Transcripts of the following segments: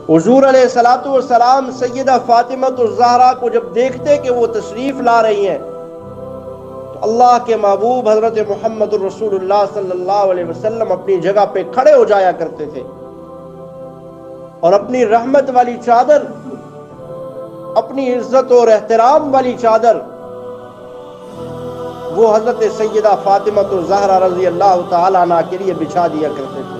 حضور علیہ الصلوۃ والسلام سیدہ فاطمہ الزہرا کو جب دیکھتے کہ وہ تشریف لا رہی ہیں تو اللہ کے محبوب حضرت محمد الرسول اللہ صلی اللہ علیہ وسلم اپنی جگہ پہ کھڑے ہو جایا کرتے تھے اور اپنی رحمت والی چادر، اپنی عزت اور احترام والی چادر وہ حضرت سیدہ فاطمہ الزہرا رضی اللہ تعالیٰ عنہ کے لیے بچھا دیا کرتے تھے۔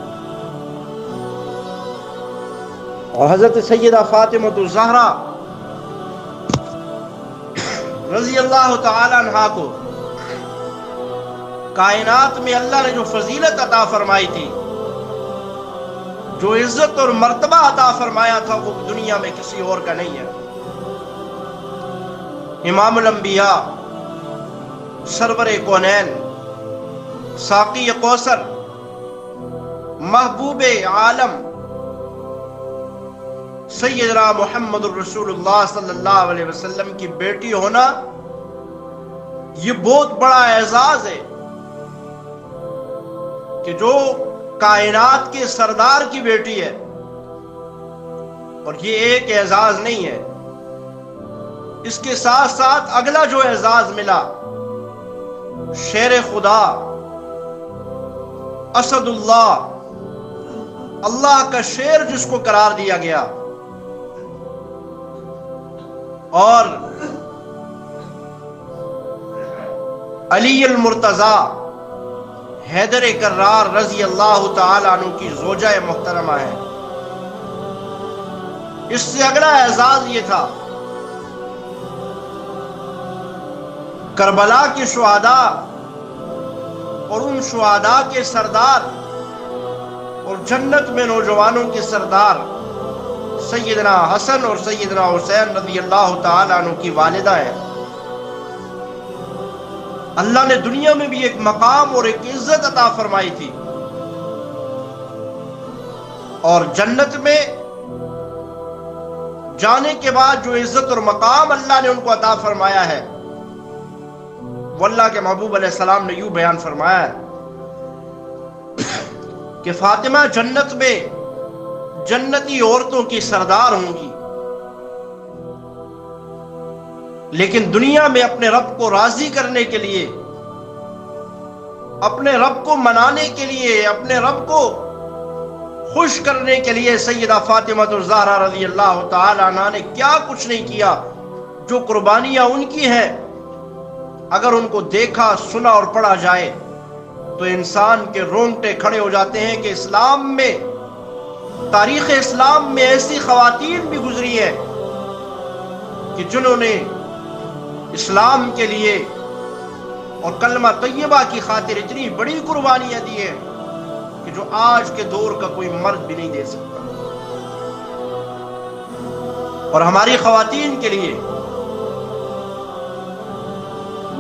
اور حضرت سیدہ فاطمہ الزہرا رضی اللہ تعالیٰ عنہ کو کائنات میں اللہ نے جو فضیلت عطا فرمائی تھی، جو عزت اور مرتبہ عطا فرمایا تھا، وہ دنیا میں کسی اور کا نہیں ہے۔ امام الانبیاء، سرور کونین، ساقی کوثر، محبوب عالم سیدنا محمد الرسول اللہ صلی اللہ علیہ وسلم کی بیٹی ہونا یہ بہت بڑا اعزاز ہے کہ جو کائنات کے سردار کی بیٹی ہے۔ اور یہ ایک اعزاز نہیں ہے، اس کے ساتھ ساتھ اگلا جو اعزاز ملا، شیر خدا، اسد اللہ، اللہ کا شیر جس کو قرار دیا گیا، اور علی المرتضی حیدر کرار رضی اللہ تعالی عنہ کی زوجہ محترمہ ہے۔ اس سے اگلا اعزاز یہ تھا، کربلا کے شہداء اور ان شہداء کے سردار اور جنت میں نوجوانوں کے سردار سیدنا حسن اور سیدنا حسین رضی اللہ تعالی عنہ کی والدہ ہے۔ اللہ نے دنیا میں بھی ایک مقام اور ایک عزت عطا فرمائی تھی، اور جنت میں جانے کے بعد جو عزت اور مقام اللہ نے ان کو عطا فرمایا ہے، وہ اللہ کے محبوب علیہ السلام نے یوں بیان فرمایا ہے کہ فاطمہ جنت میں جنتی عورتوں کی سردار ہوں گی، لیکن دنیا میں اپنے رب کو راضی کرنے کے لیے، اپنے رب کو منانے کے لیے، اپنے رب کو خوش کرنے کے لیے سیدہ فاطمہ الزہرا رضی اللہ تعالی عنہا نے کیا کچھ نہیں کیا۔ جو قربانیاں ان کی ہیں، اگر ان کو دیکھا، سنا اور پڑھا جائے تو انسان کے رونگٹے کھڑے ہو جاتے ہیں کہ اسلام میں، تاریخ اسلام میں ایسی خواتین بھی گزری ہیں کہ جنہوں نے اسلام کے لیے اور کلمہ طیبہ کی خاطر اتنی بڑی قربانیاں دی ہیں کہ جو آج کے دور کا کوئی مرد بھی نہیں دے سکتا۔ اور ہماری خواتین کے لیے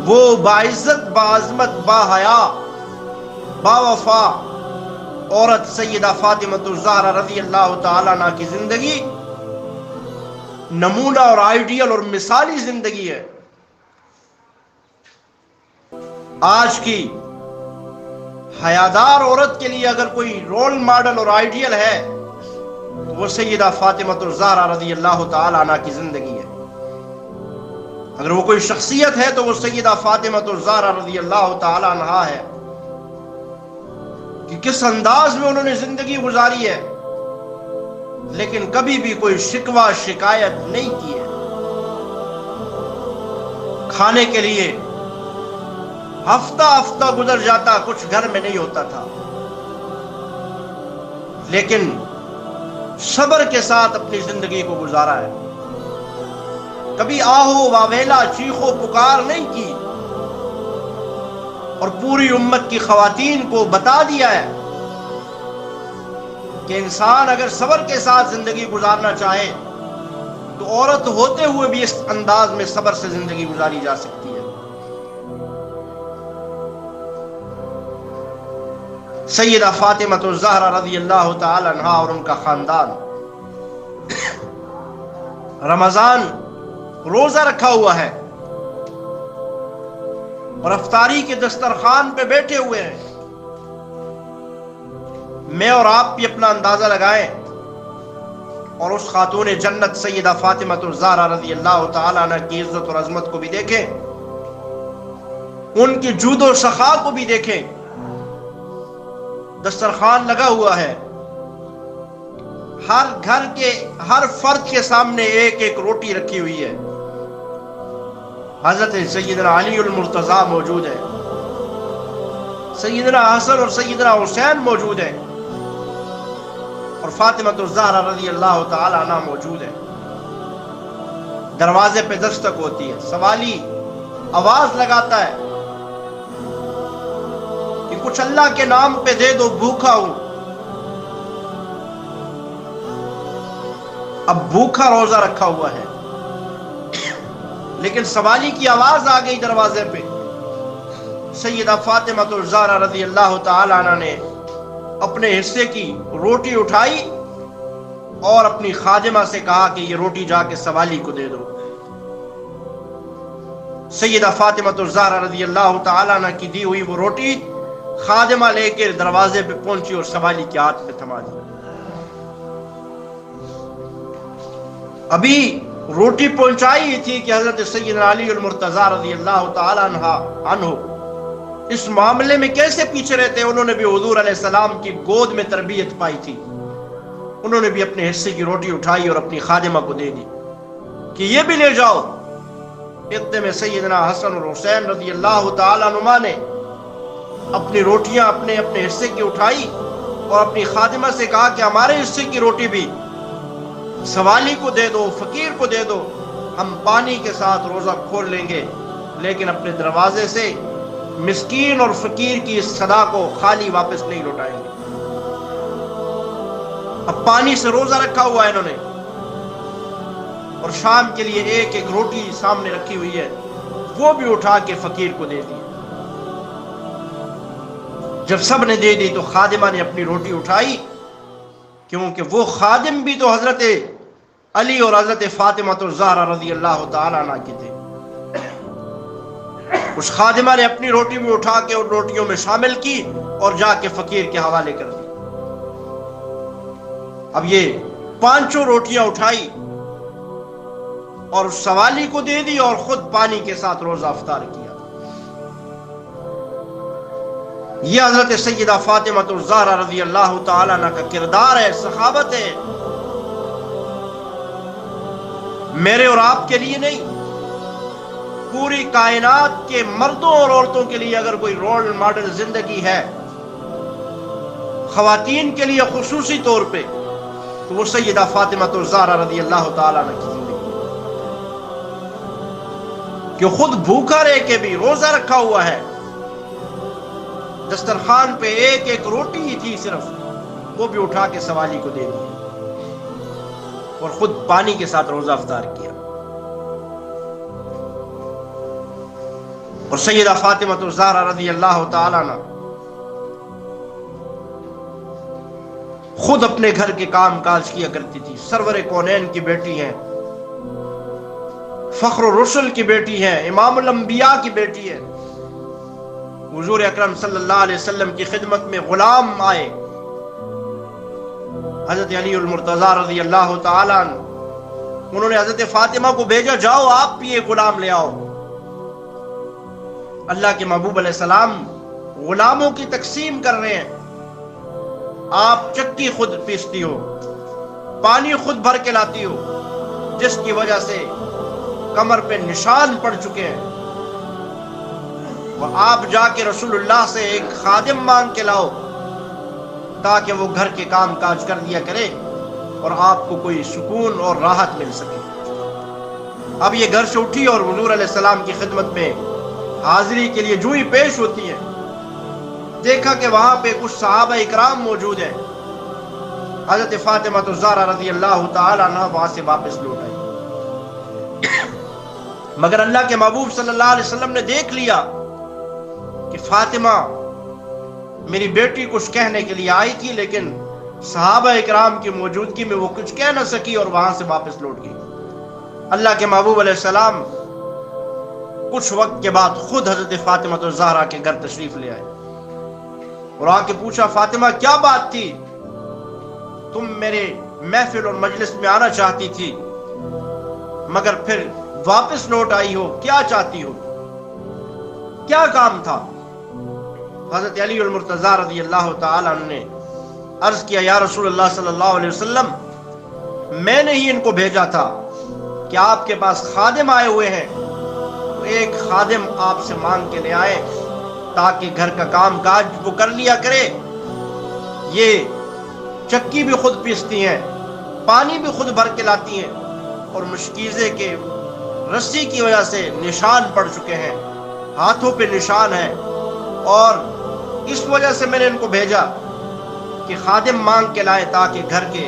وہ باعزت، باعظمت، باحیا، باوفا عورت سیدہ فاطمہ الزہرا رضی اللہ تعالیٰ عنہ کی زندگی نمونہ اور آئیڈیل اور مثالی زندگی ہے۔ آج کی حیادار عورت کے لیے اگر کوئی رول ماڈل اور آئیڈیل ہے تو وہ سیدہ فاطمہ الزہرا رضی اللہ تعالیٰ عنہ کی زندگی ہے۔ اگر وہ کوئی شخصیت ہے تو وہ سیدہ فاطمہ الزہرا رضی اللہ تعالیٰ عنہ ہے کہ کس انداز میں انہوں نے زندگی گزاری ہے، لیکن کبھی بھی کوئی شکوہ شکایت نہیں کی ہے۔ کھانے کے لیے ہفتہ ہفتہ گزر جاتا، کچھ گھر میں نہیں ہوتا تھا، لیکن صبر کے ساتھ اپنی زندگی کو گزارا ہے۔ کبھی آہو واویلا، چیخو پکار نہیں کی، اور پوری امت کی خواتین کو بتا دیا ہے کہ انسان اگر صبر کے ساتھ زندگی گزارنا چاہے تو عورت ہوتے ہوئے بھی اس انداز میں صبر سے زندگی گزاری جا سکتی ہے۔ سیدہ فاطمہ الزہرا رضی اللہ تعالی عنہا اور ان کا خاندان رمضان روزہ رکھا ہوا ہے اور افطاری کے دسترخوان پہ بیٹھے ہوئے ہیں۔ میں اور آپ بھی اپنا اندازہ لگائیں اور اس خاتون جنت سیدہ فاطمہ الزہرا رضی اللہ تعالیٰ عنہ کی عزت اور عظمت کو بھی دیکھیں، ان کی جود و سخا کو بھی دیکھیں۔ دسترخوان لگا ہوا ہے، ہر گھر کے ہر فرد کے سامنے ایک ایک روٹی رکھی ہوئی ہے۔ حضرت سیدنا علی المرتضیٰ موجود ہے، سیدنا حسن اور سیدنا حسین موجود ہیں، اور فاطمہ الزہرا رضی اللہ تعالی عنہ موجود ہے۔ دروازے پہ دستک ہوتی ہے، سوالی آواز لگاتا ہے کہ کچھ اللہ کے نام پہ دے دو، بھوکا ہوں۔ اب بھوکا روزہ رکھا ہوا ہے، لیکن سوالی کی آواز آ گئی دروازے پہ۔ سیدہ فاطمہ الزہرا رضی اللہ تعالی عنہ نے اپنے حصے کی روٹی اٹھائی اور اپنی خادمہ سے کہا کہ یہ روٹی جا کے سوالی کو دے دو۔ سیدہ فاطمہ الزہرا رضی اللہ تعالی عنہ کی دی ہوئی وہ روٹی خادمہ لے کے دروازے پہ پہنچی اور سوالی کے ہاتھ پہ تھما دی۔ ابھی روٹی پہنچائی تھی کہ حضرت سیدنا علی المرتضیٰ رضی اللہ تعالی عنہ اس معاملے میں کیسے پیچھے رہتے؟ انہوں نے بھی حضور علیہ السلام کی گود میں تربیت پائی تھی، انہوں نے بھی اپنے حصے کی روٹی اٹھائی اور اپنی خادمہ کو دے دی کہ یہ بھی لے جاؤ۔ اتنے میں سیدنا حسن اور حسین رضی اللہ تعالی عنہما نے اپنی روٹیاں اپنے حصے کی اٹھائی اور اپنی خادمہ سے کہا کہ ہمارے حصے کی روٹی بھی سوالی کو دے دو، فقیر کو دے دو، ہم پانی کے ساتھ روزہ کھول لیں گے، لیکن اپنے دروازے سے مسکین اور فقیر کی اس صدا کو خالی واپس نہیں لوٹائیں گے۔ اب پانی سے روزہ رکھا ہوا ہے انہوں نے، اور شام کے لیے ایک ایک روٹی سامنے رکھی ہوئی ہے، وہ بھی اٹھا کے فقیر کو دے دی۔ جب سب نے دے دی تو خادمہ نے اپنی روٹی اٹھائی، کیونکہ وہ خادم بھی تو حضرت علی اور حضرت فاطمہ الزہرا رضی اللہ تعالی عنہ کے تھے۔ اس خادمہ نے اپنی روٹی بھی اٹھا کے اور روٹیوں میں شامل کی اور جا کے فقیر کے حوالے کر دی۔ اب یہ پانچوں روٹیاں اٹھائی اور سوالی کو دے دی اور خود پانی کے ساتھ روزہ افطار کیا۔ یہ حضرت سیدہ فاطمہ الزہرا رضی اللہ تعالی عنہ کا کردار ہے، سخاوت ہے۔ میرے اور آپ کے لیے نہیں، پوری کائنات کے مردوں اور عورتوں کے لیے اگر کوئی رول ماڈل زندگی ہے، خواتین کے لیے خصوصی طور پہ، تو وہ سیدہ فاطمہ الزہرا رضی اللہ تعالی عنہ کی زندگی کہ خود بھوکا رہ کے بھی روزہ رکھا ہوا ہے، دسترخوان پہ ایک ایک روٹی ہی تھی صرف، وہ بھی اٹھا کے سوالی کو دے دی اور خود پانی کے ساتھ روزہ افطار کیا۔ اور سیدہ فاطمہ الزہرا رضی اللہ تعالی عنہ خود اپنے گھر کے کام کاج کیا کرتی تھی، سرور کونین کی بیٹی ہیں، فخر الرسل کی بیٹی ہیں، امام الانبیاء کی بیٹی ہے۔ حضور اکرم صلی اللہ علیہ وسلم کی خدمت میں غلام آئے، حضرت علی المرتضیٰ رضی اللہ تعالی عنہ، انہوں نے حضرت فاطمہ کو بھیجا، جاؤ آپ بھی ایک غلام لے آؤ۔ اللہ کے محبوب علیہ السلام غلاموں کی تقسیم کر رہے ہیں، آپ چکی خود پیستی ہو، پانی خود بھر کے لاتی ہو، جس کی وجہ سے کمر پہ نشان پڑ چکے ہیں، اور آپ جا کے رسول اللہ سے ایک خادم مانگ کے لاؤ تاکہ وہ گھر کے کام کاج کر دیا کرے اور آپ کو کوئی سکون اور راحت مل سکے۔ اب یہ گھر سے اٹھی اور حضور علیہ السلام کی خدمت میں حاضری کے لیے جو ہی پیش ہوتی ہے، دیکھا کہ وہاں پہ کچھ صحابہ اکرام موجود ہیں، حضرت فاطمہ الزہرا رضی اللہ تعالی عنہ وہاں سے واپس لوٹ آئی۔ مگر اللہ کے محبوب صلی اللہ علیہ وسلم نے دیکھ لیا کہ فاطمہ میری بیٹی کچھ کہنے کے لیے آئی تھی، لیکن صحابہ اکرام کی موجودگی میں وہ کچھ کہہ نہ سکی اور وہاں سے واپس لوٹ گئی۔ اللہ کے محبوب علیہ السلام کچھ وقت کے بعد خود حضرت فاطمہ الزہرا کے گھر تشریف لے آئے اور آ کے پوچھا، فاطمہ کیا بات تھی؟ تم محفل اور مجلس میں آنا چاہتی تھی، مگر پھر واپس لوٹ آئی ہو. کیا چاہتی ہو؟ کیا کام تھا؟ حضرت علی المرتضیٰ رضی اللہ تعالی عنہ نے عرض کیا، یا رسول اللہ صلی اللہ علیہ وسلم، میں نے ہی ان کو بھیجا تھا کہ آپ کے پاس خادم آئے ہوئے ہیں، تو ایک خادم آپ سے مانگ کے لے آئے تاکہ گھر کا کام کاج وہ کر لیا کرے. یہ چکی بھی خود پیستی ہیں، پانی بھی خود بھر کے لاتی ہیں، اور مشکیزے کے رسی کی وجہ سے نشان پڑ چکے ہیں، ہاتھوں پہ نشان ہے، اور اس وجہ سے میں نے ان کو بھیجا کہ خادم مانگ کے لائے تاکہ گھر کے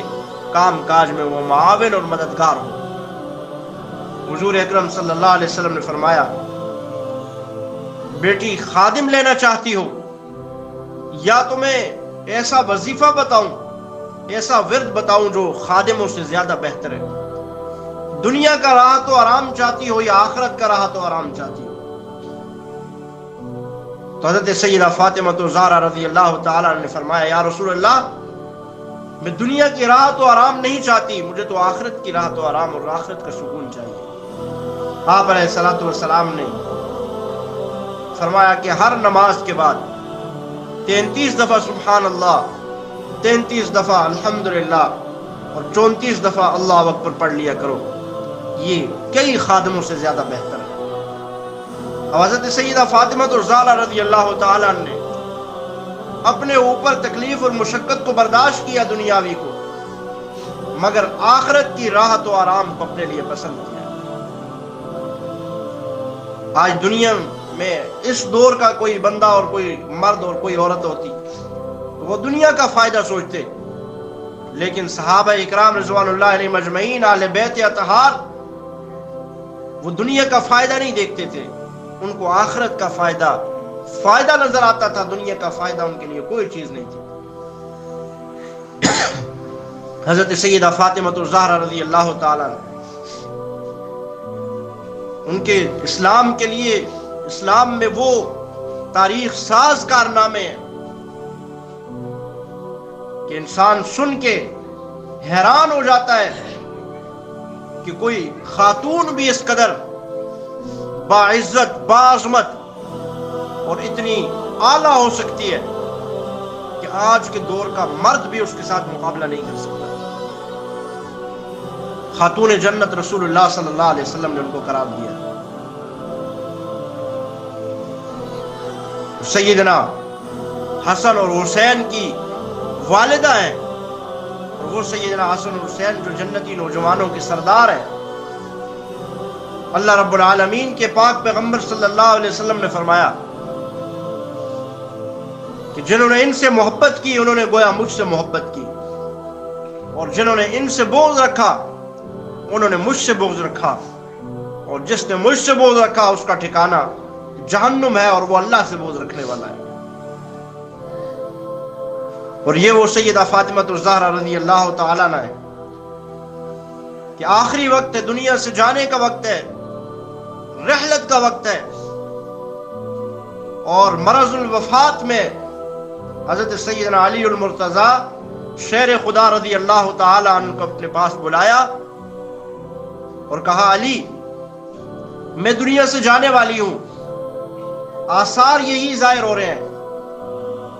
کام کاج میں وہ معاون اور مددگار ہو. حضور اکرم صلی اللہ علیہ وسلم نے فرمایا، بیٹی خادم لینا چاہتی ہو یا تمہیں ایسا وظیفہ بتاؤں، ایسا ورد بتاؤں جو خادموں سے زیادہ بہتر ہے؟ دنیا کا راحت و آرام چاہتی ہو یا آخرت کا راحت و آرام چاہتی ہو؟ تو حضرت سیدہ فاطمہ الزہرا رضی اللہ تعالی عنہ نے فرمایا، یا رسول اللہ، میں دنیا کی راحت و آرام نہیں چاہتی، مجھے تو آخرت کی راحت و آرام اور آخرت کا سکون چاہیے. آپ علیہ الصلوۃ والسلام نے فرمایا کہ ہر نماز کے بعد 33 دفعہ سبحان اللہ، 33 دفعہ الحمدللہ اور 34 دفعہ اللہ اکبر پڑھ لیا کرو. یہ کئی خادموں سے زیادہ بہتر ہے. حضرت سیدہ فاطمہ الزہرا رضی اللہ تعالی عنہ نے اپنے اوپر تکلیف اور مشقت کو برداشت کیا دنیاوی کو، مگر آخرت کی راحت و آرام کو اپنے لیے پسند کیا. آج دنیا میں اس دور کا کوئی بندہ اور کوئی مرد اور کوئی عورت ہوتی تو وہ دنیا کا فائدہ سوچتے، لیکن صحابہ اکرام رضوان اللہ علیہ مجمعین، اہل بیت اطہار، وہ دنیا کا فائدہ نہیں دیکھتے تھے، ان کو آخرت کا فائدہ نظر آتا تھا. دنیا کا فائدہ ان کے لیے کوئی چیز نہیں تھی. حضرت سیدہ فاطمہ الزہرا رضی اللہ تعالی عنہ، ان کے اسلام کے لیے، اسلام میں وہ تاریخ ساز کارنامے ہیں کہ انسان سن کے حیران ہو جاتا ہے کہ کوئی خاتون بھی اس قدر باعزت، باعظمت اور اتنی اعلیٰ ہو سکتی ہے کہ آج کے دور کا مرد بھی اس کے ساتھ مقابلہ نہیں کر سکتا. خاتون جنت رسول اللہ صلی اللہ علیہ وسلم نے ان کو قرار دیا. سیدنا حسن اور حسین کی والدہ ہیں، اور وہ سیدنا حسن اور حسین جو جنتی نوجوانوں کے سردار ہیں. اللہ رب العالمین کے پاک پیغمبر صلی اللہ علیہ وسلم نے فرمایا کہ جنہوں نے ان سے محبت کی انہوں نے گویا مجھ سے محبت کی، اور جنہوں نے ان سے بغض رکھا انہوں نے مجھ سے بغض رکھا، اور جس نے مجھ سے بغض رکھا اس کا ٹھکانہ جہنم ہے، اور وہ اللہ سے بغض رکھنے والا ہے. اور یہ وہ سیدہ فاطمہ الزہرا رضی اللہ تعالیٰ عنہ ہے کہ آخری وقت ہے، دنیا سے جانے کا وقت ہے، رحلت کا وقت ہے، اور مرض الوفات میں حضرت سیدنا علی المرتضیٰ شیر خدا رضی اللہ تعالی عنہ کو اپنے پاس بلایا اور کہا، علی، میں دنیا سے جانے والی ہوں، آثار یہی ظاہر ہو رہے ہیں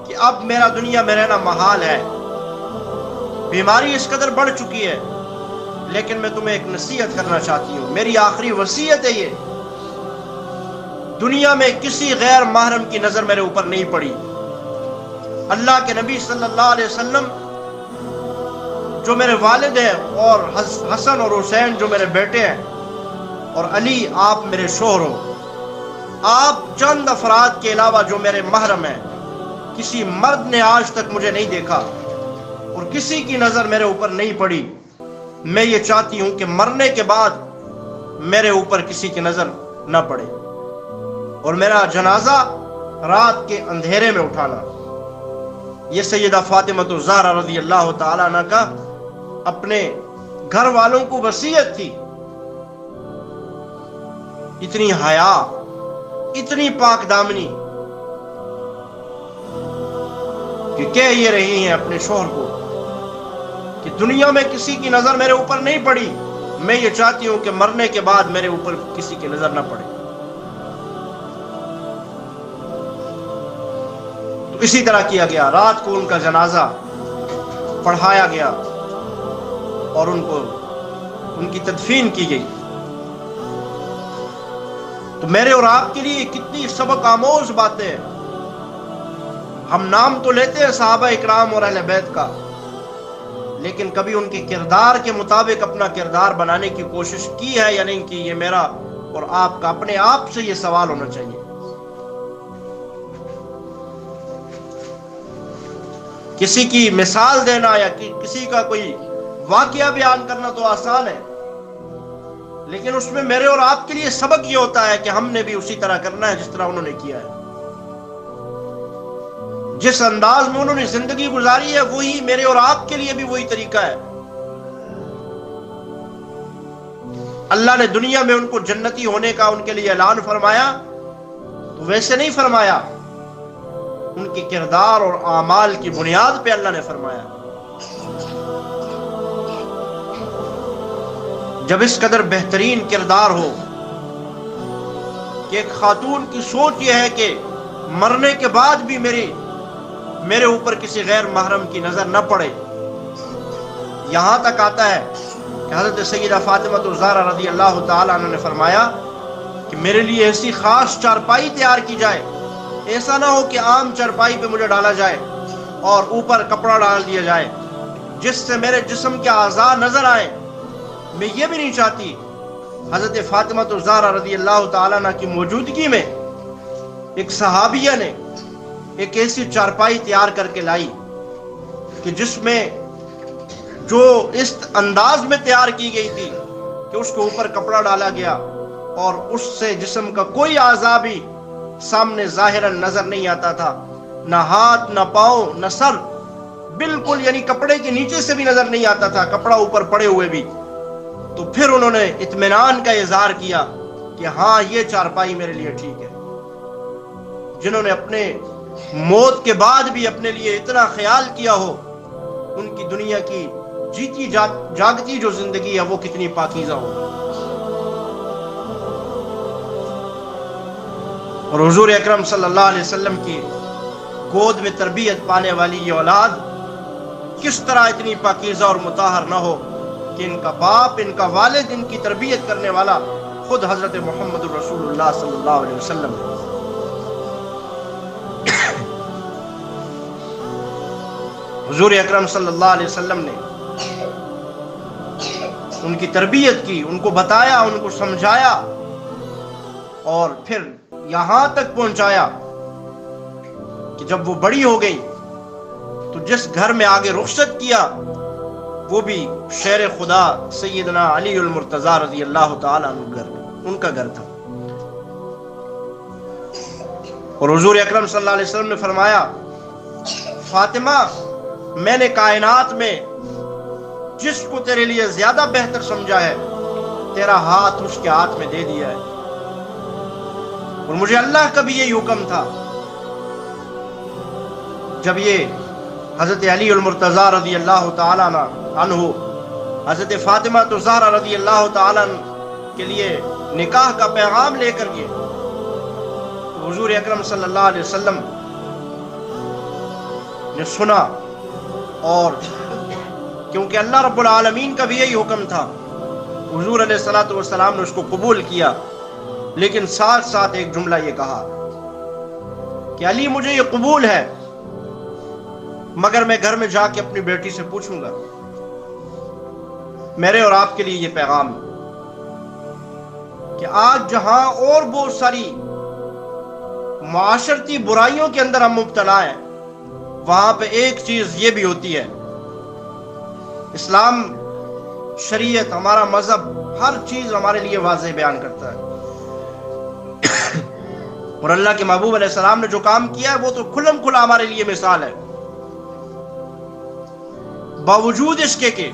کہ اب میرا دنیا میں رہنا محال ہے، بیماری اس قدر بڑھ چکی ہے، لیکن میں تمہیں ایک نصیحت کرنا چاہتی ہوں، میری آخری وصیت ہے یہ، دنیا میں کسی غیر محرم کی نظر میرے اوپر نہیں پڑی. اللہ کے نبی صلی اللہ علیہ وسلم جو میرے والد ہیں، اور حسن اور حسین جو میرے بیٹے ہیں، اور علی آپ میرے شوہر ہو، آپ چند افراد کے علاوہ جو میرے محرم ہیں، کسی مرد نے آج تک مجھے نہیں دیکھا اور کسی کی نظر میرے اوپر نہیں پڑی. میں یہ چاہتی ہوں کہ مرنے کے بعد میرے اوپر کسی کی نظر نہ پڑے، اور میرا جنازہ رات کے اندھیرے میں اٹھانا. یہ سیدہ فاطمہ الزہرا رضی اللہ تعالیٰ عنہ کا اپنے گھر والوں کو وصیت تھی. اتنی حیا، اتنی پاک دامنی کہ کہہ یہ رہی ہیں اپنے شوہر کو کہ دنیا میں کسی کی نظر میرے اوپر نہیں پڑی، میں یہ چاہتی ہوں کہ مرنے کے بعد میرے اوپر کسی کی نظر نہ پڑے۔ تو اسی طرح کیا گیا، رات کو ان کا جنازہ پڑھایا گیا اور ان کی تدفین کی گئی۔ تو میرے اور آپ کے لیے کتنی سبق آموز باتیں ہیں۔ ہم نام تو لیتے ہیں صحابہ اکرام اور اہل بیت کا، لیکن کبھی ان کے کردار کے مطابق اپنا کردار بنانے کی کوشش کی ہے یا نہیں کی؟ یہ میرا اور آپ کا اپنے آپ سے یہ سوال ہونا چاہیے۔ کسی کی مثال دینا یا کسی کا کوئی واقعہ بیان کرنا تو آسان ہے، لیکن اس میں میرے اور آپ کے لیے سبق یہ ہوتا ہے کہ ہم نے بھی اسی طرح کرنا ہے جس طرح انہوں نے کیا ہے۔ جس انداز میں انہوں نے زندگی گزاری ہے وہی میرے اور آپ کے لیے بھی وہی طریقہ ہے۔ اللہ نے دنیا میں ان کو جنتی ہونے کا ان کے لیے اعلان فرمایا تو ویسے نہیں فرمایا، ان کے کردار اور اعمال کی بنیاد پہ اللہ نے فرمایا۔ جب اس قدر بہترین کردار ہو کہ ایک خاتون کی سوچ یہ ہے کہ مرنے کے بعد بھی میرے اوپر کسی غیر محرم کی نظر نہ پڑے، یہاں تک آتا ہے کہ حضرت سیدہ فاطمہ الزہرا رضی اللہ تعالی عنہ نے فرمایا کہ میرے لیے ایسی خاص چارپائی تیار کی جائے، ایسا نہ ہو کہ عام چارپائی پہ مجھے ڈالا جائے اور اوپر کپڑا ڈال دیا جائے جس سے میرے جسم کے اعضاء نظر آئیں۔ میں یہ بھی نہیں چاہتی۔ حضرت فاطمہ الزہرا رضی اللہ تعالی عنہ کی موجودگی میں ایک صحابیہ نے ایک ایسی چارپائی تیار کر کے لائی کہ جس میں جو اس انداز میں تیار کی گئی تھی کہ اس کے اوپر کپڑا ڈالا گیا اور اس سے جسم کا کوئی اعضاء بھی سامنے ظاہرا نظر نہیں آتا تھا، نہ ہاتھ نہ پاؤں نہ سر، بالکل یعنی کپڑے کے نیچے سے بھی نظر نہیں آتا تھا، کپڑا اوپر پڑے ہوئے بھی۔ تو پھر انہوں نے اطمینان کا اظہار کیا کہ ہاں یہ چارپائی میرے لیے ٹھیک ہے۔ جنہوں نے اپنے موت کے بعد بھی اپنے لیے اتنا خیال کیا ہو، ان کی دنیا کی جیتی جاگتی جو زندگی ہے وہ کتنی پاکیزہ ہو۔ اور حضور اکرم صلی اللہ علیہ وسلم کی گود میں تربیت پانے والی یہ اولاد کس طرح اتنی پاکیزہ اور مطہر نہ ہو کہ ان کا باپ، ان کا والد، ان کی تربیت کرنے والا خود حضرت محمد رسول اللہ صلی اللہ علیہ وسلم ہے۔ حضور اکرم صلی اللہ علیہ وسلم نے ان کی تربیت کی، ان کو بتایا، ان کو سمجھایا اور پھر یہاں تک پہنچایا کہ جب وہ بڑی ہو گئی تو جس گھر میں آگے رخصت کیا وہ بھی شیر خدا سیدنا علی المرتضی رضی اللہ تعالی عنہ ان کا گھر تھا۔ اور حضور اکرم صلی اللہ علیہ وسلم نے فرمایا، فاطمہ میں نے کائنات میں جس کو تیرے لیے زیادہ بہتر سمجھا ہے تیرا ہاتھ اس کے ہاتھ میں دے دیا ہے۔ اور مجھے اللہ کا بھی یہی حکم تھا جب یہ حضرت علی المرتضی رضی اللہ تعالی عنہ حضرت فاطمہ الزہرا رضی اللہ تعالی عنہ کے لیے نکاح کا پیغام لے کر گئے تو حضور اکرم صلی اللہ علیہ وسلم نے سنا، اور کیونکہ اللہ رب العالمین کا بھی یہی حکم تھا حضور علیہ الصلوۃ والسلام نے اس کو قبول کیا، لیکن ساتھ ساتھ ایک جملہ یہ کہا کہ علی مجھے یہ قبول ہے مگر میں گھر میں جا کے اپنی بیٹی سے پوچھوں گا۔ میرے اور آپ کے لیے یہ پیغام کہ آج جہاں اور بہت ساری معاشرتی برائیوں کے اندر ہم مبتلا ہیں، وہاں پہ ایک چیز یہ بھی ہوتی ہے، اسلام، شریعت، ہمارا مذہب ہر چیز ہمارے لیے واضح بیان کرتا ہے۔ اور اللہ کے محبوب علیہ السلام نے جو کام کیا ہے وہ تو کھلم کھلا ہمارے لیے مثال ہے۔ باوجود اس کے کہ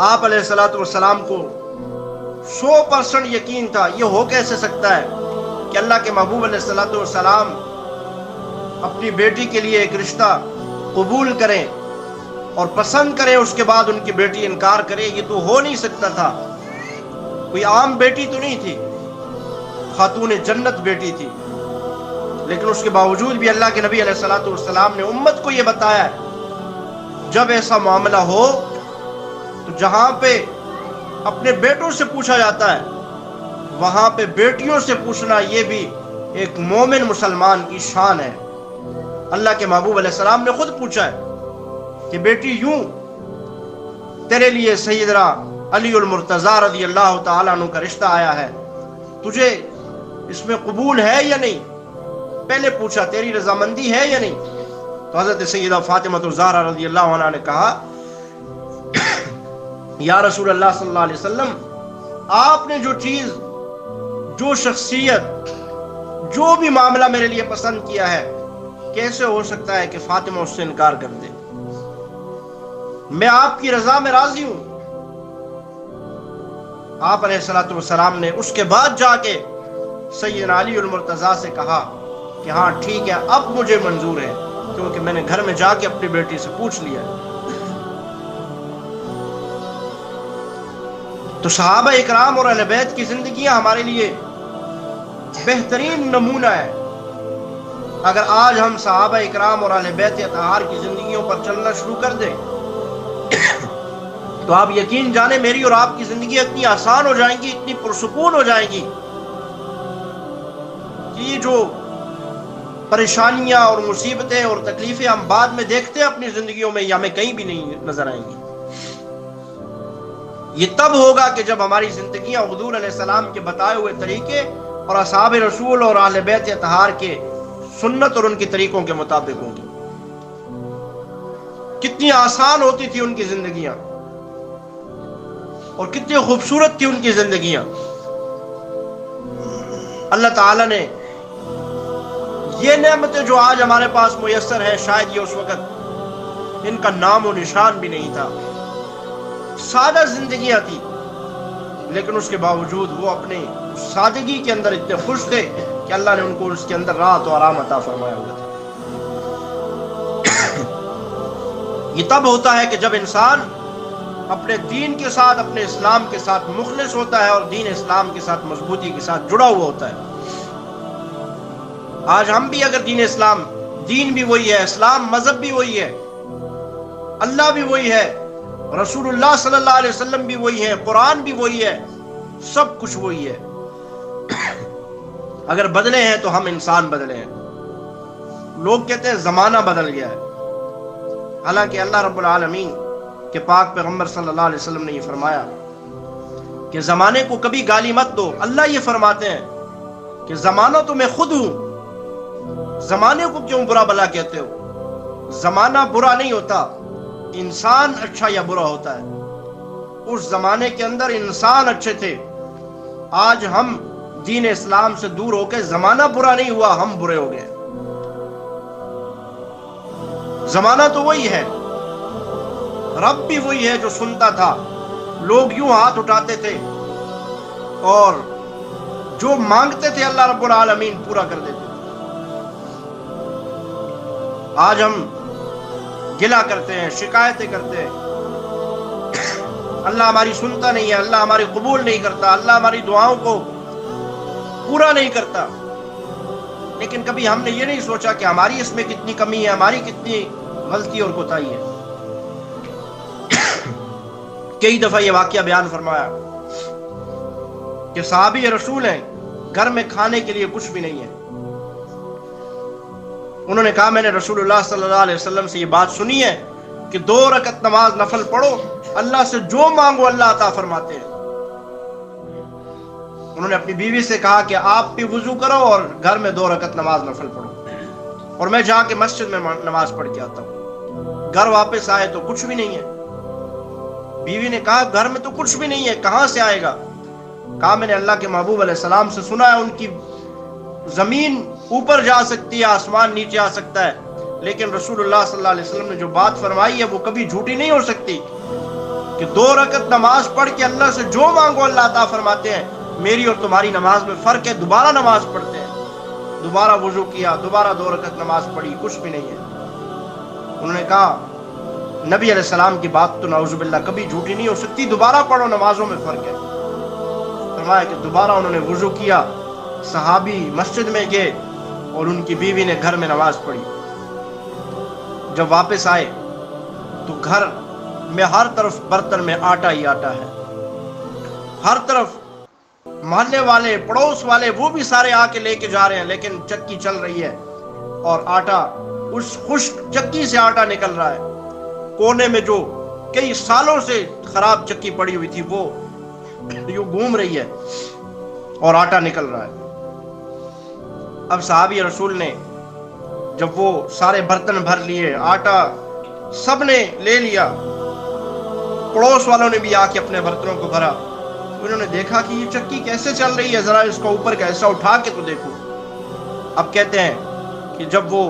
آپ علیہ الصلوۃ والسلام کو 100% یقین تھا، یہ ہو کیسے سکتا ہے کہ اللہ کے محبوب علیہ الصلوۃ والسلام اپنی بیٹی کے لیے ایک رشتہ قبول کریں اور پسند کرے، اس کے بعد ان کی بیٹی انکار کرے، یہ تو ہو نہیں سکتا تھا۔ کوئی عام بیٹی تو نہیں تھی، خاتون جنت بیٹی تھی، لیکن اس کے باوجود بھی اللہ کے نبی علیہ الصلوۃ والسلام نے امت کو یہ بتایا ہے جب ایسا معاملہ ہو تو جہاں پہ اپنے بیٹوں سے پوچھا جاتا ہے وہاں پہ بیٹیوں سے پوچھنا یہ بھی ایک مومن مسلمان کی شان ہے۔ اللہ کے محبوب علیہ السلام نے خود پوچھا ہے کہ بیٹی یوں تیرے لیے سیدنا علی المرتضیٰ رضی اللہ تعالیٰ عنہ کا رشتہ آیا ہے، تجھے اس میں قبول ہے یا نہیں؟ پہلے پوچھا تیری رضامندی ہے یا نہیں؟ تو حضرت سیدہ فاطمہ الزہرا رضی اللہ عنہ نے کہا یا رسول اللہ صلی اللہ علیہ وسلم، آپ نے جو چیز، جو شخصیت، جو بھی معاملہ میرے لیے پسند کیا ہے، کیسے ہو سکتا ہے کہ فاطمہ اس سے انکار کر دے؟ میں آپ کی رضا میں راضی ہوں۔ آپ علیہ الصلوۃ والسلام نے اس کے بعد جا کے سیدنا علی المرتضیٰ سے کہا کہ ہاں ٹھیک ہے، اب مجھے منظور ہے، کیونکہ میں نے گھر میں جا کے اپنی بیٹی سے پوچھ لیا ہے۔ تو صحابہ اکرام اور اہل بیت کی زندگیاں ہمارے لیے بہترین نمونہ ہے۔ اگر آج ہم صحابہ اکرام اور اہل بیت اطہار کی زندگیوں پر چلنا شروع کر دیں تو آپ یقین جانیں میری اور آپ کی زندگی اتنی آسان ہو جائیں گی، اتنی پرسکون ہو جائیں گی کہ یہ جو پریشانیاں اور مصیبتیں اور تکلیفیں ہم بعد میں دیکھتے ہیں اپنی زندگیوں میں، یہ ہمیں کہیں بھی نہیں نظر آئیں گی۔ یہ تب ہوگا کہ جب ہماری زندگیاں حضور علیہ السلام کے بتائے ہوئے طریقے اور اصحاب رسول اور اہل بیت اطہار کے سنت اور ان کے طریقوں کے مطابق ہوں گی۔ کتنی آسان ہوتی تھی ان کی زندگیاں اور کتنی خوبصورت تھی ان کی زندگیاں۔ اللہ تعالیٰ نے یہ نعمتیں جو آج ہمارے پاس میسر ہیں، شاید یہ اس وقت ان کا نام و نشان بھی نہیں تھا، سادہ زندگیاں تھی، لیکن اس کے باوجود وہ اپنے سادگی کے اندر اتنے خوش تھے کہ اللہ نے ان کو اس کے اندر راحت و آرام عطا فرمایا ہوا تھا۔ یہ تب ہوتا ہے کہ جب انسان اپنے دین کے ساتھ، اپنے اسلام کے ساتھ مخلص ہوتا ہے اور دین اسلام کے ساتھ مضبوطی کے ساتھ جڑا ہوا ہوتا ہے۔ آج ہم بھی اگر دین اسلام، دین بھی وہی ہے، اسلام مذہب بھی وہی ہے، اللہ بھی وہی ہے، رسول اللہ صلی اللہ علیہ وسلم بھی وہی ہے، قرآن بھی وہی ہے، سب کچھ وہی ہے، اگر بدلے ہیں تو ہم انسان بدلے ہیں۔ لوگ کہتے ہیں زمانہ بدل گیا ہے، حالانکہ اللہ رب العالمین کہ پاک پیغمبر صلی اللہ علیہ وسلم نے یہ فرمایا کہ زمانے کو کبھی گالی مت دو۔ اللہ یہ فرماتے ہیں کہ زمانہ تو میں خود ہوں، زمانے کو کیوں برا بلا کہتے ہو؟ زمانہ برا نہیں ہوتا، انسان اچھا یا برا ہوتا ہے۔ اس زمانے کے اندر انسان اچھے تھے، آج ہم دین اسلام سے دور ہو کے زمانہ برا نہیں ہوا، ہم برے ہو گئے۔ زمانہ تو وہی ہے، رب بھی وہی ہے جو سنتا تھا، لوگ یوں ہاتھ اٹھاتے تھے اور جو مانگتے تھے اللہ رب العالمین پورا کر دیتے تھے۔ آج ہم گلہ کرتے ہیں، شکایتیں کرتے ہیں، اللہ ہماری سنتا نہیں ہے، اللہ ہماری قبول نہیں کرتا، اللہ ہماری دعاؤں کو پورا نہیں کرتا، لیکن کبھی ہم نے یہ نہیں سوچا کہ ہماری اس میں کتنی کمی ہے، ہماری کتنی غلطی اور کوتاہی ہے۔ کئی دفعہ یہ واقعہ بیان فرمایا کہ صحابی رسول ہیں، گھر میں کھانے کے لیے کچھ بھی نہیں ہے، انہوں نے کہا میں نے رسول اللہ صلی اللہ علیہ وسلم سے یہ بات سنی ہے کہ 2 رکعت نماز نفل پڑھو، اللہ سے جو مانگو اللہ عطا فرماتے ہیں۔ انہوں نے اپنی بیوی سے کہا کہ آپ بھی وضو کرو اور گھر میں 2 رکعت نماز نفل پڑھو، اور میں جا کے مسجد میں نماز پڑھ کے آتا ہوں۔ گھر واپس آئے تو کچھ بھی نہیں ہے۔ بیوی نے کہا گھر میں تو کچھ بھی نہیں ہے، کہاں سے آئے گا؟ کہا میں نے اللہ کے محبوب علیہ السلام سے سنا ہے ان کی زمین اوپر جا سکتی ہے، آسمان نیچے آ سکتا ہے، لیکن رسول اللہ صلی اللہ علیہ وسلم نے جو بات فرمائی ہے وہ کبھی جھوٹی نہیں ہو سکتی کہ 2 رکعت نماز پڑھ کے اللہ سے جو مانگو اللہ عطا فرماتے ہیں۔ میری اور تمہاری نماز میں فرق ہے، دوبارہ نماز پڑھتے ہیں، دوبارہ وضو کیا، دوبارہ 2 رکعت نماز پڑھی، کچھ بھی نہیں ہے۔ انہوں نے کہا نبی علیہ السلام کی بات تو نعوذ باللہ کبھی جھوٹی نہیں ہو سکتی. دوبارہ پڑھو، نمازوں میں فرق ہے. فرمایا کہ دوبارہ انہوں نے وضو کیا، صحابی مسجد میں گئے اور ان کی بیوی نے گھر میں نماز پڑھی. جب واپس آئے تو گھر میں ہر طرف برتن میں آٹا ہی آٹا ہے. ہر طرف محلے والے، پڑوس والے، وہ بھی سارے آ کے لے کے جا رہے ہیں، لیکن چکی چل رہی ہے اور آٹا، اس خشک چکی سے آٹا نکل رہا ہے. کونے میں جو کئی سالوں سے خراب چکی پڑی ہوئی تھی وہ یوں گھوم رہی ہے اور آٹا نکل رہا ہے. اب صحابی رسول نے جب وہ سارے برتن بھر لیے، آٹا سب نے لے لیا، پڑوس والوں نے بھی آ کے اپنے برتنوں کو بھرا، انہوں نے دیکھا کہ یہ چکی کیسے چل رہی ہے، ذرا اس کو اوپر کا حصہ اٹھا کے تو دیکھو. اب کہتے ہیں کہ جب وہ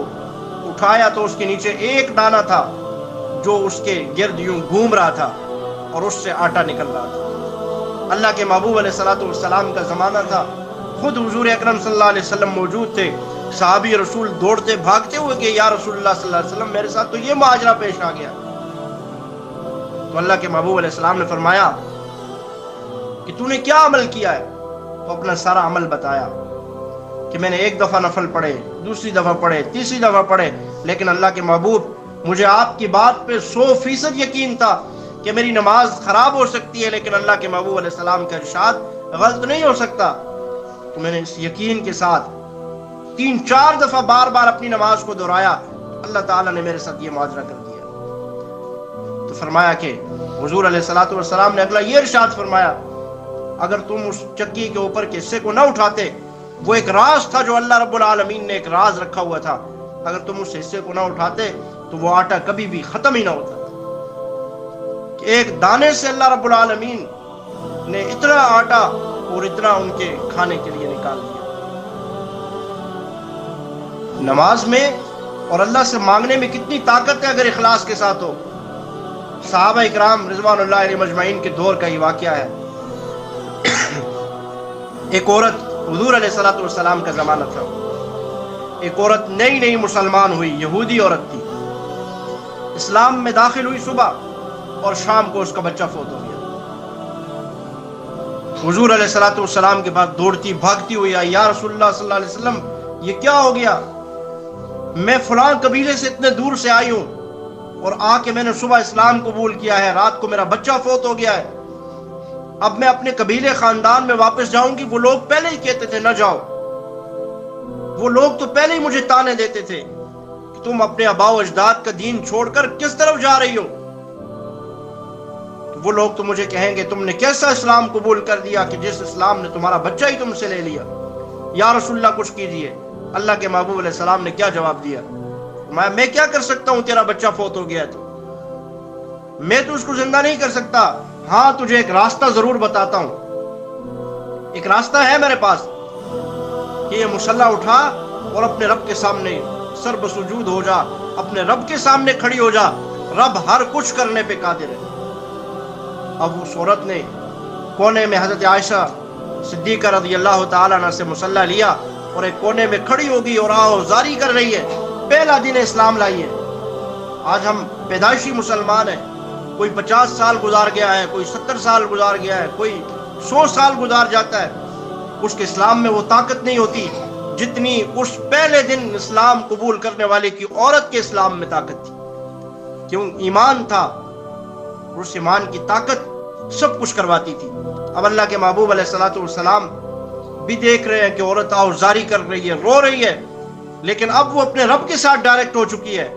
اٹھایا تو اس کے نیچے ایک دانہ تھا جو اس کے گرد یوں گھوم رہا تھا اور اس سے آٹا نکل رہا تھا. اللہ کے محبوب علیہ الصلوۃ والسلام کا زمانہ تھا، خود حضور اکرم صلی اللہ علیہ وسلم موجود تھے. صحابی رسول دوڑتے بھاگتے ہوئے کہ یا رسول اللہ صلی اللہ علیہ وسلم، میرے ساتھ تو یہ ماجرا پیش آ گیا. تو اللہ کے محبوب علیہ السلام نے فرمایا کہ تو نے کیا عمل کیا ہے؟ تو اپنا سارا عمل بتایا کہ میں نے ایک دفعہ نفل پڑھے، دوسری دفعہ پڑھے، تیسری دفعہ پڑھے، لیکن اللہ کے محبوب مجھے آپ کی بات پہ 100% یقین تھا کہ میری نماز خراب ہو سکتی ہے، لیکن اللہ کے محبوب علیہ السلام کا ارشاد غلط نہیں ہو سکتا. تو میں نے اس یقین کے ساتھ 3-4 دفعہ بار بار اپنی نماز کو دہرایا، اللہ تعالیٰ نے میرے ساتھ یہ معاجرہ کر دیا. تو فرمایا کہ حضور علیہ الصلوۃ والسلام نے اگلا یہ ارشاد فرمایا، اگر تم اس چکی کے اوپر کے حصے کو نہ اٹھاتے، وہ ایک راز تھا جو اللہ رب العالمین نے ایک راز رکھا ہوا تھا، اگر تم اس حصے کو نہ اٹھاتے تو وہ آٹا کبھی بھی ختم ہی نہ ہوتا. کہ ایک دانے سے اللہ رب العالمین نے اتنا آٹا اور اتنا ان کے کھانے کے لیے نکال دیا. نماز میں اور اللہ سے مانگنے میں کتنی طاقت ہے اگر اخلاص کے ساتھ ہو. صحابہ اکرام رضوان اللہ علیہ مجمعین کے دور کا یہ واقعہ ہے. ایک عورت، حضور علیہ الصلوۃ والسلام کا زمانہ تھا، ایک عورت نئی مسلمان ہوئی، یہودی عورت تھی، اسلام میں داخل ہوئی صبح اور شام کو اس کا بچہ فوت ہو گیا. حضور علیہ الصلوۃ والسلام کے بعد دوڑتی بھاگتی ہوئی آئی، یا رسول اللہ صلی اللہ علیہ وسلم یہ کیا ہو گیا؟ میں فلاں قبیلے سے اتنے دور سے آئی ہوں اور آ کے میں نے صبح اسلام قبول کیا ہے، رات کو میرا بچہ فوت ہو گیا ہے، اب میں اپنے قبیلے خاندان میں واپس جاؤں گی. وہ لوگ پہلے ہی کہتے تھے نہ جاؤ، وہ لوگ تو پہلے ہی مجھے تانے دیتے تھے کہ تم اپنے آباء و اجداد کا دین چھوڑ کر کس طرف جا رہی ہو. وہ لوگ تو مجھے کہیں گے تم نے کیسا اسلام قبول کر دیا کہ جس اسلام نے تمہارا بچہ ہی تم سے لے لیا. یا رسول اللہ کچھ کیجئے. اللہ کے محبوب علیہ السلام نے کیا جواب دیا؟ میں کیا کر سکتا ہوں؟ تیرا بچہ فوت ہو گیا ہے تو میں تو اس کو زندہ نہیں کر سکتا. ہاں تجھے ایک راستہ ضرور بتاتا ہوں، ایک راستہ ہے میرے پاس کہ یہ مصلی اٹھا اور اپنے رب کے سامنے سر بسجود ہو جا، اپنے رب کے سامنے کھڑی ہو جا، رب ہر کچھ کرنے پہ قادر ہے. اب اس عورت نے کونے میں حضرت عائشہ صدیقہ رضی اللہ تعالیٰ عنہ سے مصلی لیا اور ایک کونے میں کھڑی ہوگی اور آہوزاری کر رہی ہے، پہلا دن اسلام لائی ہے. آج ہم پیدائشی مسلمان ہیں، کوئی 50 سال گزار گیا ہے، کوئی 70 سال گزار گیا ہے، کوئی 100 سال گزار جاتا ہے، اس کے اسلام میں وہ طاقت نہیں ہوتی جتنی اس پہلے دن اسلام قبول کرنے والے کی عورت کے اسلام میں طاقت تھی. کیوں؟ ایمان تھا، اس ایمان کی طاقت سب کچھ کرواتی تھی. اب اللہ کے محبوب علیہ الصلوۃ والسلام بھی دیکھ رہے ہیں کہ عورت آہوزاری کر رہی ہے، رو رہی ہے، لیکن اب وہ اپنے رب کے ساتھ ڈائریکٹ ہو چکی ہے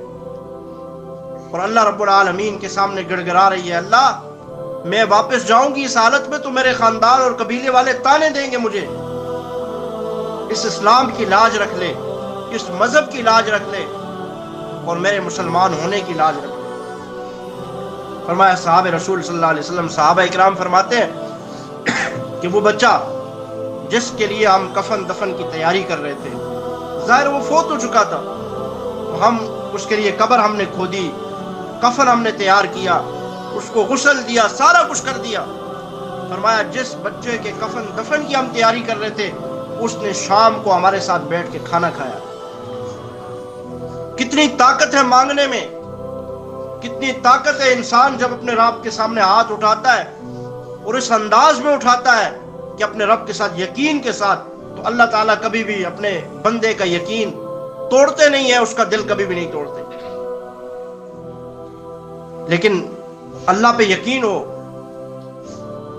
اور اللہ رب العالمین کے سامنے گڑ گڑا رہی ہے، اللہ میں واپس جاؤں گی اس حالت میں تو میرے خاندان اور قبیلے والے تانے دیں گے مجھے. اس اسلام کی لاج رکھ لے، اس مذہب کی لاج رکھ لے اور میرے مسلمان ہونے کی لاج رکھ لے. فرمایا صحابہ رسول صلی اللہ علیہ وسلم، صحابہ اکرام فرماتے ہیں کہ وہ بچہ جس کے لیے ہم کفن دفن کی تیاری کر رہے تھے، ظاہر وہ فوت ہو چکا تھا، ہم اس کے لیے قبر ہم نے کھودی، کفن ہم نے تیار کیا، اس کو غسل دیا، سارا کچھ کر دیا. فرمایا جس بچے کے کفن دفن کی ہم تیاری کر رہے تھے اس نے شام کو ہمارے ساتھ بیٹھ کے کھانا کھایا. کتنی طاقت ہے مانگنے میں. کتنی طاقت ہے انسان جب اپنے رب کے سامنے ہاتھ اٹھاتا ہے اور اس انداز میں اٹھاتا ہے کہ اپنے رب کے ساتھ یقین کے ساتھ، تو اللہ تعالیٰ کبھی بھی اپنے بندے کا یقین توڑتے نہیں ہے، اس کا دل کبھی بھی نہیں توڑتے۔ لیکن اللہ پہ یقین ہو،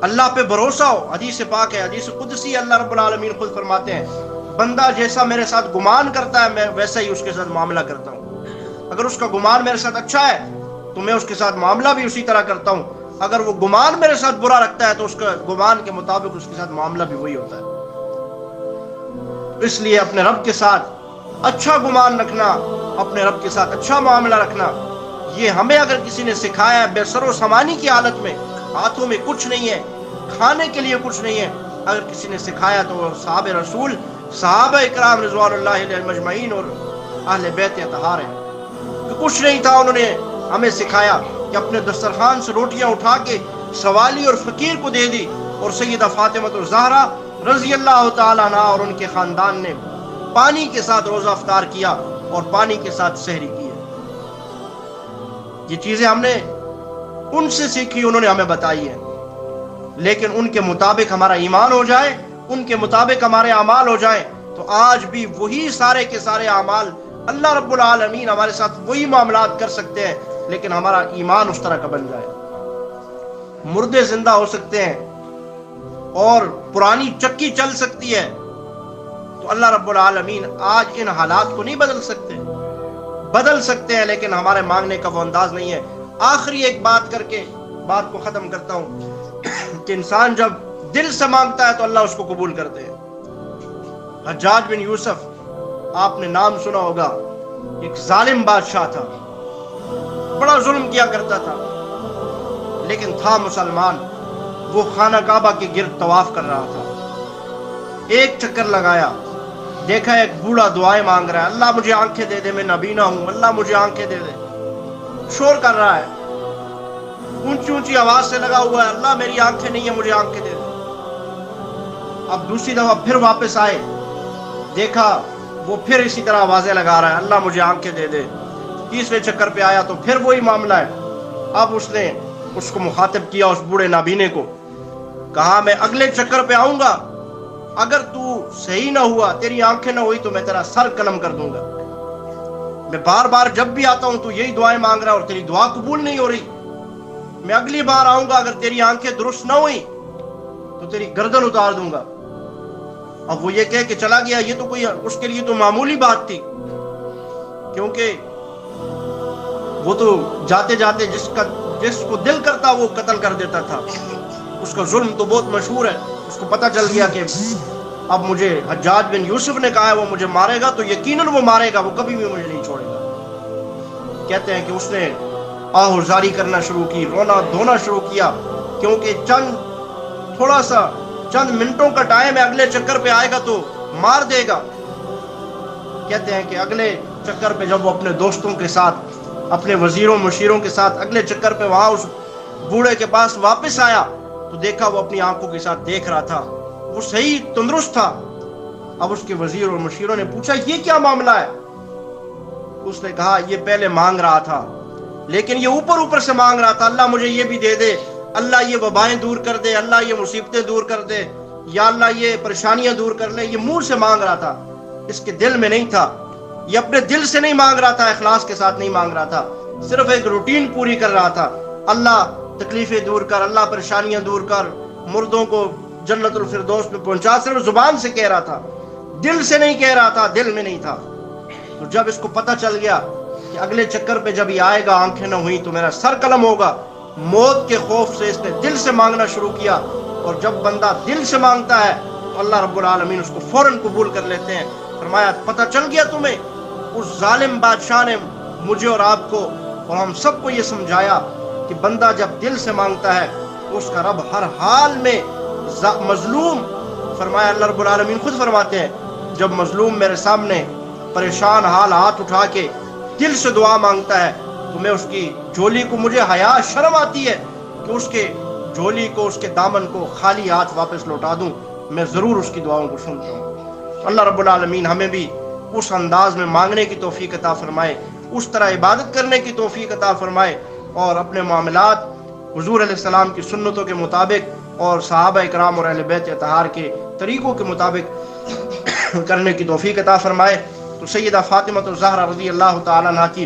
اللہ پہ بھروسہ ہو۔ حدیث پاک ہے، حدیث قدسی، اللہ رب العالمین خود فرماتے ہیں بندہ جیسا میرے ساتھ گمان کرتا ہے میں ویسا ہی اس کے ساتھ معاملہ کرتا ہوں۔ اگر اس کا گمان میرے ساتھ اچھا ہے تو میں اس کے ساتھ معاملہ بھی اسی طرح کرتا ہوں، اگر وہ گمان میرے ساتھ برا رکھتا ہے تو اس کا گمان کے مطابق اس کے ساتھ معاملہ بھی وہی ہوتا ہے۔ اس لیے اپنے رب کے ساتھ اچھا گمان رکھنا، اپنے رب کے ساتھ اچھا معاملہ رکھنا، یہ ہمیں اگر کسی نے سکھایا ہے بے سر و سامانی کی حالت میں، ہاتھوں میں کچھ نہیں ہے، کھانے کے لیے کچھ نہیں ہے، اگر کسی نے سکھایا تو وہ صحابہ رسول، صحابہ اکرام رضوان اللہ علیہم اجمعین اور اہل بیت اطہار ہیں کہ کچھ نہیں تھا، انہوں نے ہمیں سکھایا کہ اپنے دسترخوان سے روٹیاں اٹھا کے سوالی اور فقیر کو دے دی، اور سیدہ فاطمہ الزہرا رضی اللہ تعالیٰ عنہ اور ان کے خاندان نے پانی کے ساتھ روزہ افطار کیا اور پانی کے ساتھ سحری کی ہے۔ یہ چیزیں ہم نے ان سے سیکھی، انہوں نے ہمیں بتائی ہے، لیکن ان کے مطابق ہمارا ایمان ہو جائے، ان کے مطابق ہمارے اعمال ہو جائیں، تو آج بھی وہی سارے کے سارے اعمال اللہ رب العالمین ہمارے ساتھ وہی معاملات کر سکتے ہیں، لیکن ہمارا ایمان اس طرح کا بن جائے۔ مردے زندہ ہو سکتے ہیں اور پرانی چکی چل سکتی ہے، تو اللہ رب العالمین آج ان حالات کو نہیں بدل سکتے ہیں، لیکن ہمارے مانگنے کا وہ انداز نہیں ہے۔ آخری ایک بات کر کے بات کو ختم کرتا ہوں کہ انسان جب دل سے مانگتا ہے تو اللہ اس کو قبول کرتے ہیں۔ حجاج بن یوسف، آپ نے نام سنا ہوگا، ایک ظالم بادشاہ تھا، بڑا ظلم کیا کرتا تھا، لیکن تھا مسلمان۔ وہ خانہ کعبہ کے گرد طواف کر رہا تھا، ایک چکر لگایا، دیکھا ایک بوڑھا دعائیں مانگ رہا ہے، اللہ مجھے آنکھیں دے دے، میں نابینا ہوں، اللہ مجھے آنکھیں دے دے، شور کر رہا ہے، اونچی اونچی آواز سے لگا ہوا ہے، اللہ میری آنکھیں نہیں ہیں، مجھے آنکھیں دے دے۔ اب دوسری دفعہ پھر واپس آئے، دیکھا وہ پھر اسی طرح آوازیں لگا رہا ہے، اللہ مجھے آنکھیں دے دے۔ تیسرے چکر پہ آیا تو پھر وہی معاملہ ہے۔ اب اس نے اس کو مخاطب کیا، اس بوڑھے نابینے کو کہا میں اگلے چکر پہ آؤں گا، اگر تو صحیح نہ ہوا، تیری آنکھیں نہ ہوئی تو میں تیرا سر قلم کر دوں گا۔ میں بار بار جب بھی آتا ہوں تو یہی دعائیں مانگ رہا ہے اور تیری دعا قبول نہیں ہو رہی، میں اگلی بار آؤں گا، اگر تیری آنکھیں درست نہ ہوئی تو تیری گردن اتار دوں گا۔ اب وہ یہ کہہ کہ چلا گیا۔ یہ تو کوئی اس کے لیے تو معمولی بات تھی، کیونکہ وہ تو جاتے جاتے جس کو دل کرتا وہ قتل کر دیتا تھا، اس کا ظلم تو بہت مشہور ہے۔ اس کو پتہ چل گیا کہ اب مجھے حجاج بن یوسف نے کہا ہے وہ مجھے مارے گا، تو یقیناً وہ مارے گا، وہ کبھی بھی مجھے نہیں چھوڑے گا۔ کہتے ہیں کہ اس نے آہوزاری کرنا شروع کی، رونا دھونا شروع کیا، کیونکہ چند منٹوں کا ٹائم ہے، اگلے چکر پہ آئے گا تو مار دے گا۔ کہتے ہیں کہ اگلے چکر پہ جب وہ اپنے دوستوں کے ساتھ، اپنے وزیروں مشیروں کے ساتھ اگلے چکر پہ وہاں اس بوڑھے کے پاس واپس آیا تو دیکھا وہ اپنی آنکھوں کے ساتھ دیکھ رہا تھا، وہ صحیح تندرست تھا۔ اب اس کے وزیر اور مشیروں نے پوچھا یہ کیا معاملہ ہے؟ اس نے کہا یہ پہلے مانگ رہا تھا، لیکن یہ اوپر سے مانگ رہا تھا، اللہ مجھے یہ بھی دے دے، اللہ یہ وبائیں دور کر دے، اللہ یہ مصیبتیں دور کر دے، یا اللہ یہ پریشانیاں دور کر لے۔ یہ منہ سے مانگ رہا تھا، اس کے دل میں نہیں تھا، یہ اپنے دل سے نہیں مانگ رہا تھا، اخلاص کے ساتھ نہیں مانگ رہا تھا، صرف ایک روٹین پوری کر رہا تھا۔ اللہ تکلیفیں دور کر، اللہ پریشانیاں دور کر، مردوں کو جنت الفردوس میں پہنچا، صرف زبان سے کہہ رہا تھا، دل سے نہیں کہہ رہا تھا، دل میں نہیں تھا۔ تو جب اس کو پتہ چل گیا کہ اگلے چکر پہ جب یہ آئے گا آنکھیں نہ ہوئی تو میرا سر قلم ہوگا، موت کے خوف سے اس نے دل سے مانگنا شروع کیا۔ اور جب بندہ دل سے مانگتا ہے تو اللہ رب العالمین اس کو فوراً قبول کر لیتے ہیں۔ فرمایا پتہ چل گیا تمہیں؟ اس ظالم بادشاہ نے مجھے اور آپ کو اور ہم سب کو یہ سمجھایا کہ بندہ جب دل سے مانگتا ہے تو اس کا رب ہر حال میں مظلوم، فرمایا اللہ رب العالمین خود فرماتے ہیں جب مظلوم میرے سامنے پریشان حال ہاتھ اٹھا کے دل سے دعا مانگتا ہے تو میں اس کی جھولی کو، مجھے حیا شرم آتی ہے کہ اس کے جھولی کو، اس کے دامن کو خالی ہاتھ واپس لوٹا دوں، میں ضرور اس کی دعاؤں کو سنتا ہوں۔ اللہ رب العالمین ہمیں بھی اس انداز میں مانگنے کی توفیق عطا فرمائے، اس طرح عبادت کرنے کی توفیق عطا فرمائے اور اپنے معاملات حضور علیہ السلام کی سنتوں کے مطابق اور صحابہ اکرام اور اہل بیت اطہار کے طریقوں کے مطابق کرنے کی توفیق عطا فرمائے۔ تو سیدہ فاطمہ الزہرا رضی اللہ تعالی عنہ کی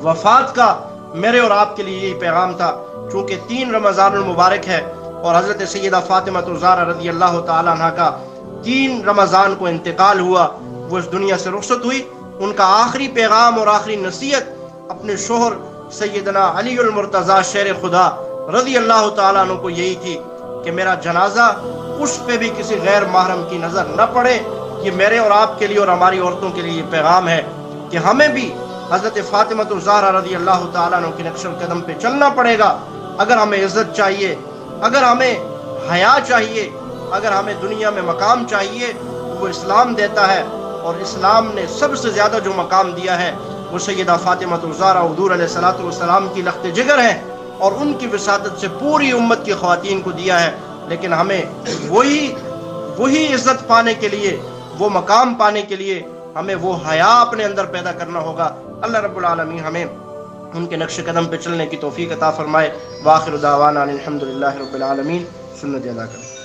وفات کا میرے اور آپ کے لیے یہی پیغام تھا، چونکہ 3 رمضان المبارک ہے اور حضرت سیدہ فاطمہ الزہرا رضی اللہ تعالی عنہ کا 3 رمضان کو انتقال ہوا، وہ اس دنیا سے رخصت ہوئی۔ ان کا آخری پیغام اور آخری نصیحت اپنے شوہر سیدنا علی المرتضیٰ شیر خدا رضی اللہ تعالیٰ عنہ کو یہی تھی کہ میرا جنازہ اس پہ بھی کسی غیر محرم کی نظر نہ پڑے۔ یہ میرے اور آپ کے لیے اور ہماری عورتوں کے لیے یہ پیغام ہے کہ ہمیں بھی حضرت فاطمہ الزہرا رضی اللہ تعالیٰ عنہ کے نقش قدم پہ چلنا پڑے گا۔ اگر ہمیں عزت چاہیے، اگر ہمیں حیا چاہیے، اگر ہمیں دنیا میں مقام چاہیے، وہ اسلام دیتا ہے، اور اسلام نے سب سے زیادہ جو مقام دیا ہے وہ سیدہ فاطمہ الزہرا حضور علیہ الصلوۃ والسلام کی لخت جگر ہے، اور ان کی وساطت سے پوری امت کی خواتین کو دیا ہے۔ لیکن ہمیں وہی عزت پانے کے لیے، وہ مقام پانے کے لیے ہمیں وہ حیا اپنے اندر پیدا کرنا ہوگا۔ اللہ رب العالمین ہمیں ان کے نقش قدم پہ چلنے کی توفیق عطا فرمائے۔ وآخر دعوانا الحمدللہ رب العالمین۔ سنت ادا کریں۔